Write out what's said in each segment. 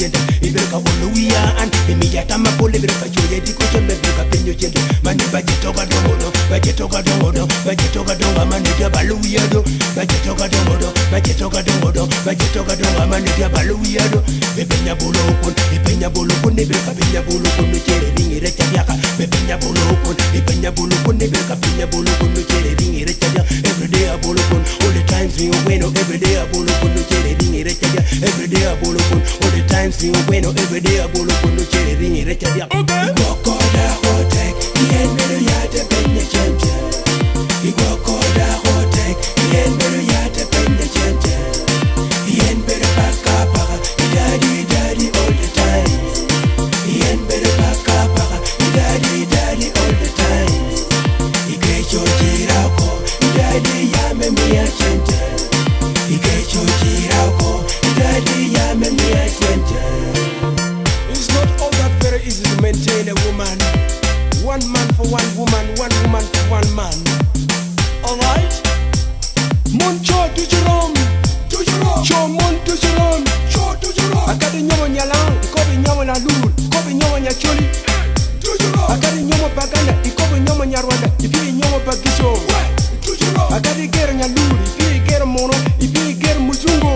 chende ibeka bolo wiya an imiya tama pole ibeka joye diko chembe ibeka penyo chende mani bajetoka dongodo bajetoka dongodo bajetoka donga mani dia balu wiya do bajetoka dongodo bajetoka dongodo bajetoka donga mani dia balu wiya do bebenya bolo kon ibeka benya bolo kon no chere ringi recha yaka bebenya bolo kon ibenya bolo kon ibeka benya bolo kon no chere ringi recha ya every day a bolo kon all the times we win every day a bolo kon no chere ringi recha ya every day a bolo kon all the times we win every day a bolo kon no chere ringi recha ya Gwoko da hotek yen mero ya te benya chente Gwoko da hotek yen mero ya te benya chente yen bere baka baka daddy all the time yen bere baka baka daddy all the time Ikecho jirako daddy ya me mia chente Ikecho jirako daddy ya me mia chente. It's not all that very easy to maintain a woman. One man for one woman for one man. Alright? Moncho tujurom Cho mon tujurom Akadi nyomo nyalang Ikobi nyomo na lul Ikobi nyomo nyacholi Akadi nyomo baganda Ikobi nyomo nyarwanda Ibi nyomo bagisho Akadi gere nyalul Ibi gere mono Ibi gere muzungo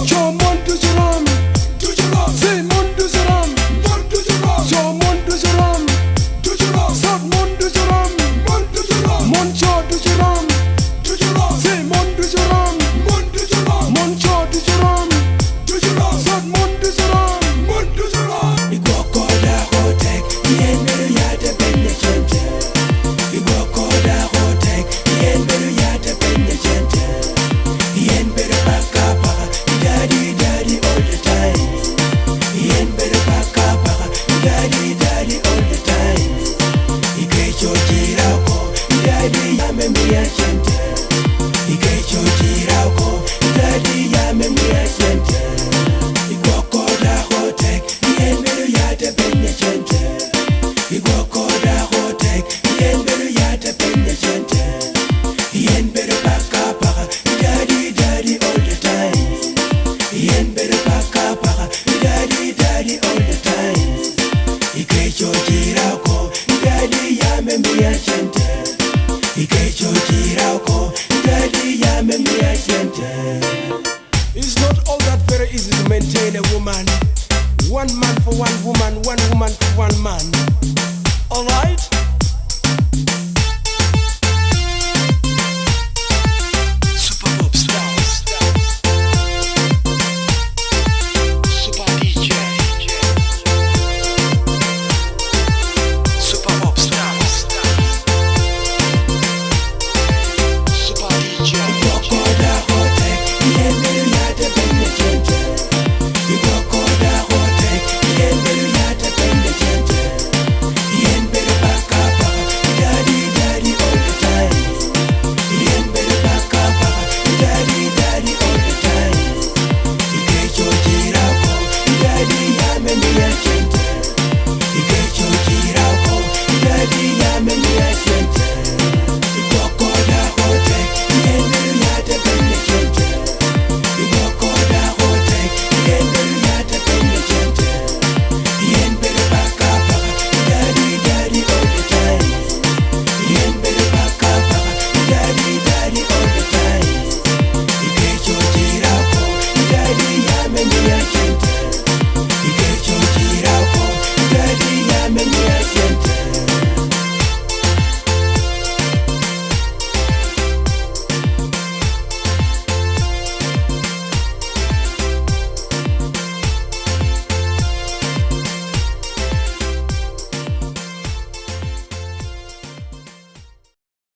Cho mon tujurom Say mon tujurom Cho mon tujurom Sot mon tujurom Moncho tujurom Say mon tujurom Moncho tujurom Sot mon tujurom Gwoko da hotek yen mero ya te benya chente Gwoko da hotek yen mero ya te benya chente yen bere baka baka daddy all the time yen bere baka baka daddy all the time Ikecho jirako daddy ya me mia chente Ikecho jirako daddy ya me mia chente Gwoko da hotek yen mero ya te benya chente Gwoko da hotek yen mero ya te benya chente yen bere baka baka daddy all the time yen bere baka baka daddy all the time Ikecho jirako daddy ya me mia chente Ikecho jirako daddy ya me mia chente. It's not all that very easy to maintain a woman. One man for one woman for one man. Alright?